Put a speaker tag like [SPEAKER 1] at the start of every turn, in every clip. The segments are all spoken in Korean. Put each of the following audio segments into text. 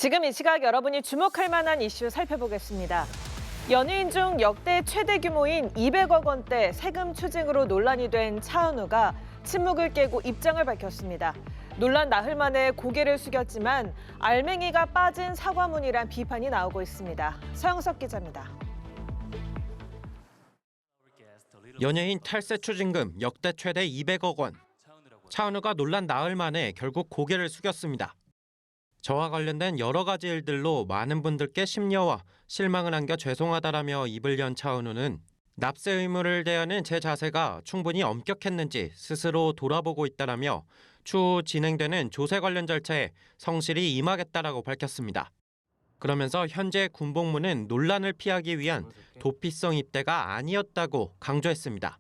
[SPEAKER 1] 지금 이 시각 여러분이 주목할 만한 이슈 살펴보겠습니다. 연예인 중 역대 최대 규모인 200억 원대 세금 추징으로 논란이 된 차은우가 침묵을 깨고 입장을 밝혔습니다. 논란 나흘 만에 고개를 숙였지만 알맹이가 빠진 사과문이란 비판이 나오고 있습니다. 서영석 기자입니다.
[SPEAKER 2] 연예인 탈세 추징금 역대 최대 200억 원. 차은우가 논란 나흘 만에 결국 고개를 숙였습니다. 저와 관련된 여러 가지 일들로 많은 분들께 심려와 실망을 안겨 죄송하다라며 입을 연 차은우는 납세 의무를 대하는 제 자세가 충분히 엄격했는지 스스로 돌아보고 있다라며 추후 진행되는 조세 관련 절차에 성실히 임하겠다라고 밝혔습니다. 그러면서 현재 군복무는 논란을 피하기 위한 도피성 입대가 아니었다고 강조했습니다.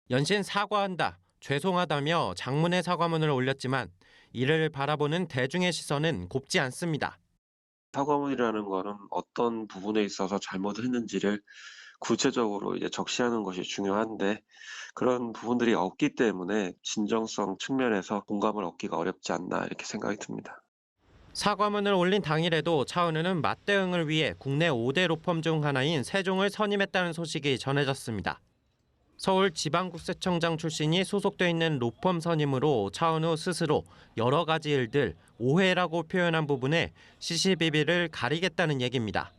[SPEAKER 2] 연신 사과한다, 죄송하다며 장문의 사과문을 올렸지만 이를 바라보는 대중의 시선은 곱지 않습니다.
[SPEAKER 3] 사과문이라는 거는 어떤 부분에 있어서 잘못을 했는지를 구체적으로 적시하는 것이 중요한데 그런 부분들이 없기 때문에 진정성 측면에서 공감을 얻기가 어렵지 않나 이렇게 생각이 듭니다.
[SPEAKER 2] 사과문을 올린 당일에도 차은우는 맞대응을 위해 국내 5대 로펌 중 하나인 세종을 선임했다는 소식이 전해졌습니다. 서울지방국세청장 출신이 소속돼 있는 로펌 선임으로 차은우 스스로 여러 가지 일들 오해라고 표현한 부분에 시시비비를 가리겠다는 얘기입니다.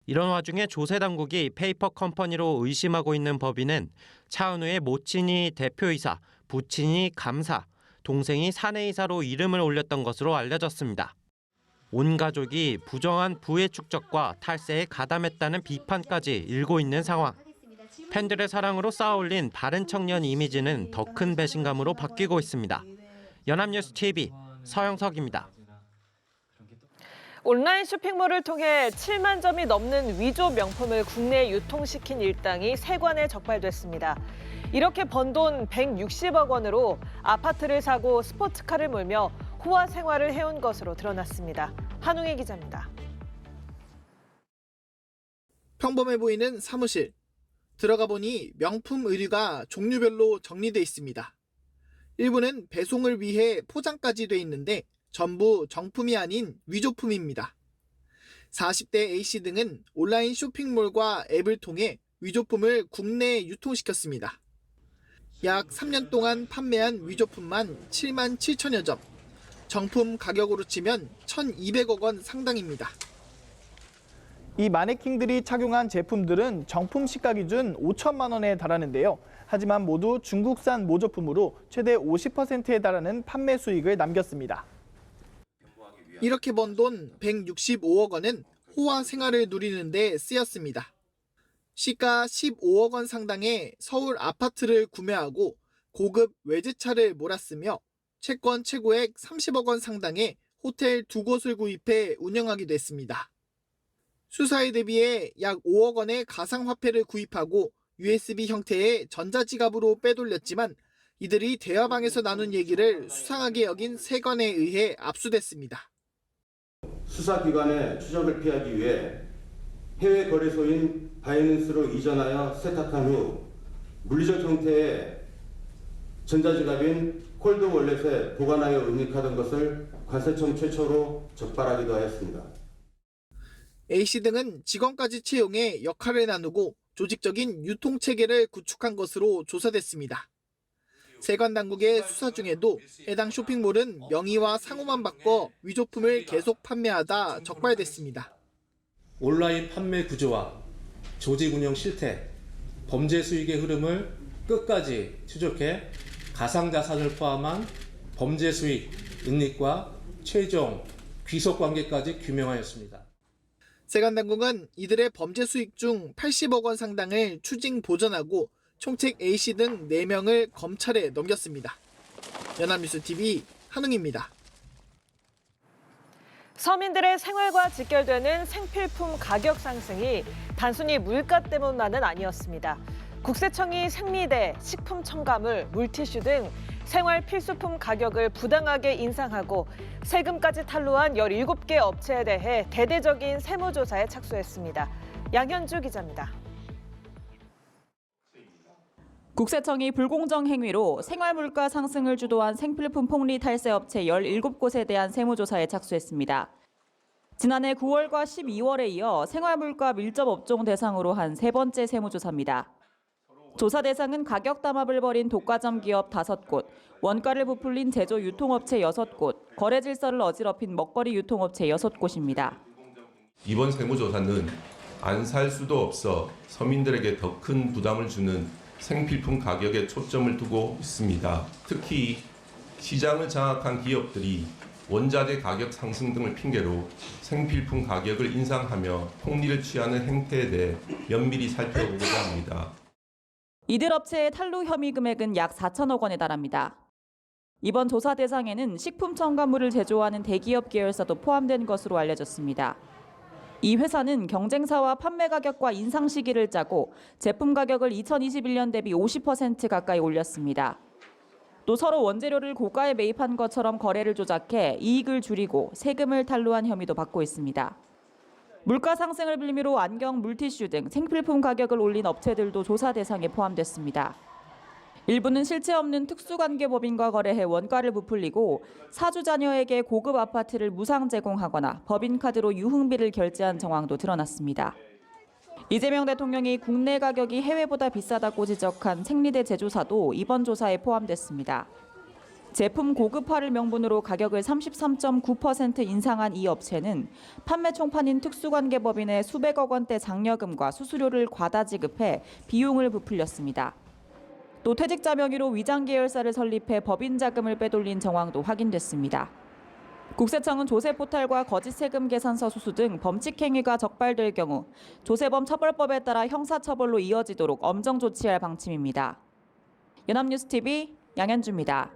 [SPEAKER 2] 이런 와중에 조세당국이 페이퍼 컴퍼니로 의심하고 있는 법인은 차은우의 모친이 대표이사, 부친이 감사, 동생이 사내이사로 이름을 올렸던 것으로 알려졌습니다. 온 가족이 부정한 부의 축적과 탈세에 가담했다는 비판까지 일고 있는 상황. 팬들의 사랑으로 쌓아올린 바른 청년 이미지는 더 큰 배신감으로 바뀌고 있습니다. 연합뉴스 TV 서영석입니다.
[SPEAKER 1] 온라인 쇼핑몰을 통해 7만 점이 넘는 위조 명품을 국내에 유통시킨 일당이 세관에 적발됐습니다. 이렇게 번 돈 160억 원으로 아파트를 사고 스포츠카를 몰며 호화 생활을 해온 것으로 드러났습니다. 한웅희 기자입니다.
[SPEAKER 4] 평범해 보이는 사무실. 들어가 보니 명품 의류가 종류별로 정리돼 있습니다. 일부는 배송을 위해 포장까지 돼 있는데 전부 정품이 아닌 위조품입니다. 40대 A씨 등은 온라인 쇼핑몰과 앱을 통해 위조품을 국내에 유통시켰습니다. 약 3년 동안 판매한 위조품만 7만 7천여 점, 정품 가격으로 치면 1,200억 원 상당입니다.
[SPEAKER 5] 이 마네킹들이 착용한 제품들은 정품 시가 기준 5천만 원에 달하는데요. 하지만 모두 중국산 모조품으로 최대 50%에 달하는 판매 수익을 남겼습니다.
[SPEAKER 4] 이렇게 번 돈 165억 원은 호화 생활을 누리는 데 쓰였습니다. 시가 15억 원 상당의 서울 아파트를 구매하고 고급 외제차를 몰았으며 채권 최고액 30억 원 상당의 호텔 2곳을 구입해 운영하기도 했습니다. 수사에 대비해 약 5억 원의 가상화폐를 구입하고 USB 형태의 전자지갑으로 빼돌렸지만 이들이 대화방에서 나눈 얘기를 수상하게 여긴 세관에 의해 압수됐습니다.
[SPEAKER 6] 수사기관의 추적을 피하기 위해 해외 거래소인 바이낸스로 이전하여 세탁한 후 물리적 형태의 전자지갑인 콜드월렛에 보관하여 은닉하던 것을 관세청 최초로 적발하기도 하였습니다.
[SPEAKER 4] A씨 등은 직원까지 채용해 역할을 나누고 조직적인 유통체계를 구축한 것으로 조사됐습니다. 세관 당국의 수사 중에도 해당 쇼핑몰은 명의와 상호만 바꿔 위조품을 계속 판매하다 적발됐습니다.
[SPEAKER 7] 온라인 판매 구조와 조직 운영 실태, 범죄 수익의 흐름을 끝까지 추적해 가상자산을 포함한 범죄 수익, 은닉과 최종 귀속 관계까지 규명하였습니다.
[SPEAKER 4] 세관 당국은 이들의 범죄 수익 중 80억 원 상당을 추징 보전하고 총책 A씨 등 4명을 검찰에 넘겼습니다. 연합뉴스 TV 한웅입니다.
[SPEAKER 1] 서민들의 생활과 직결되는 생필품 가격 상승이 단순히 물가 때문만은 아니었습니다. 국세청이 생리대, 식품 첨가물, 물티슈 등 생활 필수품 가격을 부당하게 인상하고 세금까지 탈루한 17개 업체에 대해 대대적인 세무조사에 착수했습니다. 양현주 기자입니다.
[SPEAKER 8] 국세청이 불공정 행위로 생활물가 상승을 주도한 생필품 폭리 탈세 업체 17곳에 대한 세무조사에 착수했습니다. 지난해 9월과 12월에 이어 생활물가 밀접 업종 대상으로 한 세 번째 세무조사입니다. 조사 대상은 가격 담합을 벌인 독과점 기업 5곳, 원가를 부풀린 제조 유통업체 6곳, 거래 질서를 어지럽힌 먹거리 유통업체 6곳입니다.
[SPEAKER 9] 이번 세무조사는 안 살 수도 없어 서민들에게 더 큰 부담을 주는 생필품 가격에 초점을 두고 있습니다. 특히 시장을 장악한 기업들이 원자재 가격 상승 등을 핑계로 생필품 가격을 인상하며 폭리를 취하는 행태에 대해 면밀히 살펴보고자 합니다.
[SPEAKER 8] 이들 업체의 탈루 혐의 금액은 약 4천억 원에 달합니다. 이번 조사 대상에는 식품 첨가물을 제조하는 대기업 계열사도 포함된 것으로 알려졌습니다. 이 회사는 경쟁사와 판매 가격과 인상 시기를 짜고 제품 가격을 2021년 대비 50% 가까이 올렸습니다. 또 서로 원재료를 고가에 매입한 것처럼 거래를 조작해 이익을 줄이고 세금을 탈루한 혐의도 받고 있습니다. 물가 상승을 빌미로 안경, 물티슈 등 생필품 가격을 올린 업체들도 조사 대상에 포함됐습니다. 일부는 실체 없는 특수관계법인과 거래해 원가를 부풀리고 사주 자녀에게 고급 아파트를 무상 제공하거나 법인카드로 유흥비를 결제한 정황도 드러났습니다. 이재명 대통령이 국내 가격이 해외보다 비싸다고 지적한 생리대 제조사도 이번 조사에 포함됐습니다. 제품 고급화를 명분으로 가격을 33.9% 인상한 이 업체는 판매 총판인 특수관계법인에 수백억 원대 장려금과 수수료를 과다 지급해 비용을 부풀렸습니다. 또 퇴직자 명의로 위장 계열사를 설립해 법인 자금을 빼돌린 정황도 확인됐습니다. 국세청은 조세 포탈과 거짓 세금 계산서 수수 등 범칙 행위가 적발될 경우 조세범 처벌법에 따라 형사처벌로 이어지도록 엄정 조치할 방침입니다. 연합뉴스TV 양현주입니다.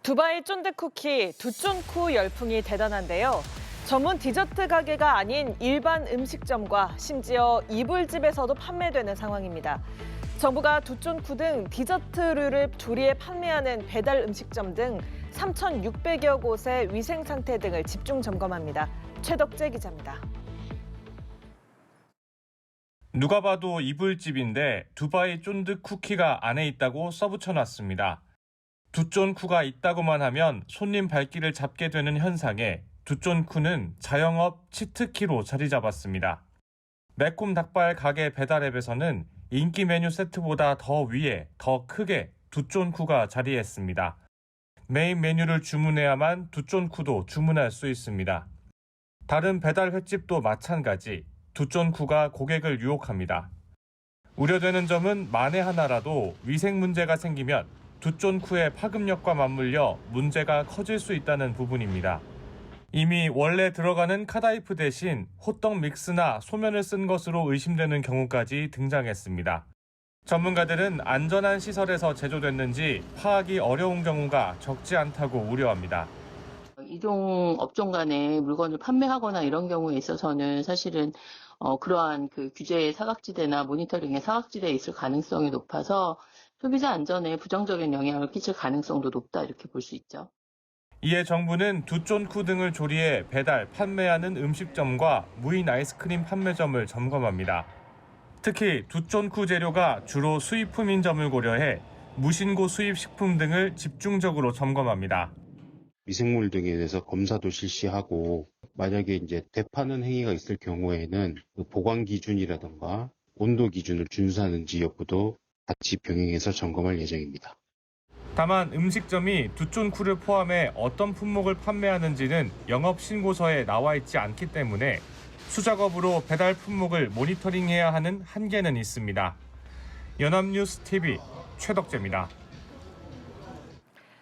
[SPEAKER 1] 두바이 쫀득쿠키 두쫀쿠 열풍이 대단한데요. 전문 디저트 가게가 아닌 일반 음식점과 심지어 이불집에서도 판매되는 상황입니다. 정부가 두쫀쿠 등 디저트류를 조리해 판매하는 배달 음식점 등 3,600여 곳의 위생 상태 등을 집중 점검합니다. 최덕재 기자입니다.
[SPEAKER 10] 누가 봐도 이불집인데 두바이 쫀득 쿠키가 안에 있다고 써붙여놨습니다. 두쫀쿠가 있다고만 하면 손님 발길을 잡게 되는 현상에 두쫀쿠는 자영업 치트키로 자리 잡았습니다. 매콤 닭발 가게 배달앱에서는 인기 메뉴 세트보다 더 위에, 더 크게 두쫀쿠가 자리했습니다. 메인 메뉴를 주문해야만 두쫀쿠도 주문할 수 있습니다. 다른 배달 횟집도 마찬가지 두쫀쿠가 고객을 유혹합니다. 우려되는 점은 만에 하나라도 위생 문제가 생기면 두쫀쿠의 파급력과 맞물려 문제가 커질 수 있다는 부분입니다. 이미 원래 들어가는 카다이프 대신 호떡 믹스나 소면을 쓴 것으로 의심되는 경우까지 등장했습니다. 전문가들은 안전한 시설에서 제조됐는지 파악이 어려운 경우가 적지 않다고 우려합니다.
[SPEAKER 11] 이동 업종 간에 물건을 판매하거나 이런 경우에 있어서는 사실은 그러한 그 규제의 사각지대나 모니터링의 사각지대에 있을 가능성이 높아서 소비자 안전에 부정적인 영향을 끼칠 가능성도 높다 이렇게 볼 수 있죠.
[SPEAKER 10] 이에 정부는 두쫀쿠 등을 조리해 배달, 판매하는 음식점과 무인 아이스크림 판매점을 점검합니다. 특히 두쫀쿠 재료가 주로 수입품인 점을 고려해 무신고 수입 식품 등을 집중적으로 점검합니다.
[SPEAKER 12] 미생물 등에 대해서 검사도 실시하고 만약에 이제 되파는 행위가 있을 경우에는 그 보관 기준이라든가 온도 기준을 준수하는지 여부도 같이 병행해서 점검할 예정입니다.
[SPEAKER 10] 다만 음식점이 두쫀쿠를 포함해 어떤 품목을 판매하는지는 영업신고서에 나와 있지 않기 때문에 수작업으로 배달 품목을 모니터링해야 하는 한계는 있습니다. 연합뉴스TV 최덕재입니다.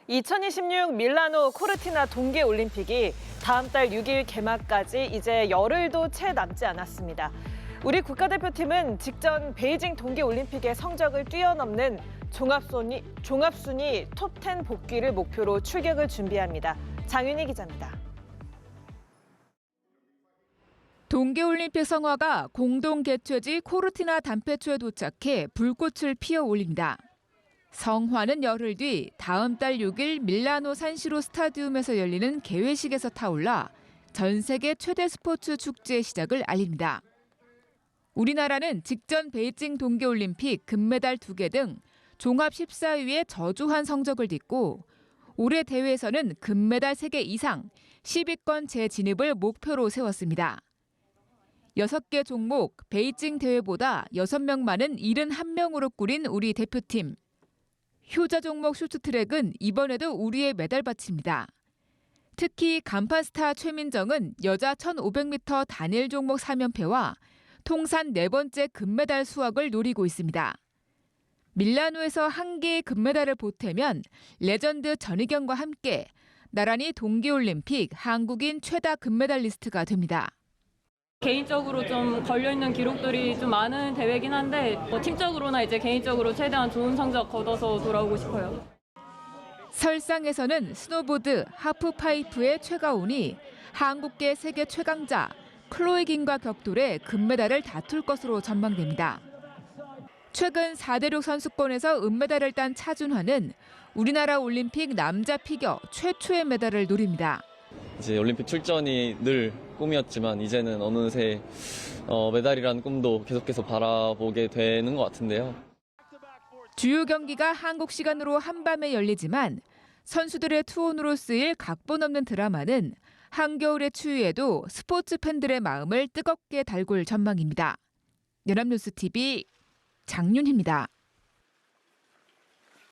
[SPEAKER 1] 2026 밀라노 코르티나 동계올림픽이 다음 달 6일 개막까지 이제 열흘도 채 남지 않았습니다. 우리 국가대표팀은 직전 베이징 동계올림픽의 성적을 뛰어넘는 종합순위 톱10 복귀를 목표로 출격을 준비합니다. 장윤희 기자입니다.
[SPEAKER 13] 동계올림픽 성화가 공동 개최지 코르티나 단페초에 도착해 불꽃을 피워 올립니다. 성화는 열흘 뒤 다음 달 6일 밀라노 산시로 스타디움에서 열리는 개회식에서 타올라 전 세계 최대 스포츠 축제의 시작을 알립니다. 우리나라는 직전 베이징 동계올림픽 금메달 2개 등 종합 14위에 저조한 성적을 딛고 올해 대회에서는 금메달 3개 이상, 10위권 재진입을 목표로 세웠습니다. 6개 종목 베이징 대회보다 6명 많은 71명으로 꾸린 우리 대표팀. 효자 종목 쇼트트랙은 이번에도 우리의 메달밭입니다. 특히 간판 스타 최민정은 여자 1500m 단일 종목 3연패와 통산 4번째 금메달 수확을 노리고 있습니다. 밀라노에서 1개의 금메달을 보태면 레전드 전희경과 함께 나란히 동계올림픽 한국인 최다 금메달리스트가 됩니다.
[SPEAKER 14] 개인적으로 좀 걸려있는 기록들이 좀 많은 대회긴 한데 팀적으로나 이제 개인적으로 최대한 좋은 성적 거둬서 돌아오고 싶어요.
[SPEAKER 13] 설상에서는 스노보드, 하프파이프의 최가온이 한국계 세계 최강자 클로에 긴과 격돌해 금메달을 다툴 것으로 전망됩니다. 최근 4대륙 선수권에서 은메달을 딴 차준환은 우리나라 올림픽 남자 피겨 최초의 메달을 노립니다.
[SPEAKER 15] 이제 올림픽 출전이 늘 꿈이었지만 이제는 어느새 메달이라는 꿈도 계속해서 바라보게 되는 것 같은데요.
[SPEAKER 13] 주요 경기가 한국 시간으로 한밤에 열리지만 선수들의 투혼으로 쓰일 각본 없는 드라마는 한겨울의 추위에도 스포츠 팬들의 마음을 뜨겁게 달굴 전망입니다. 연합뉴스TV 장윤희입니다.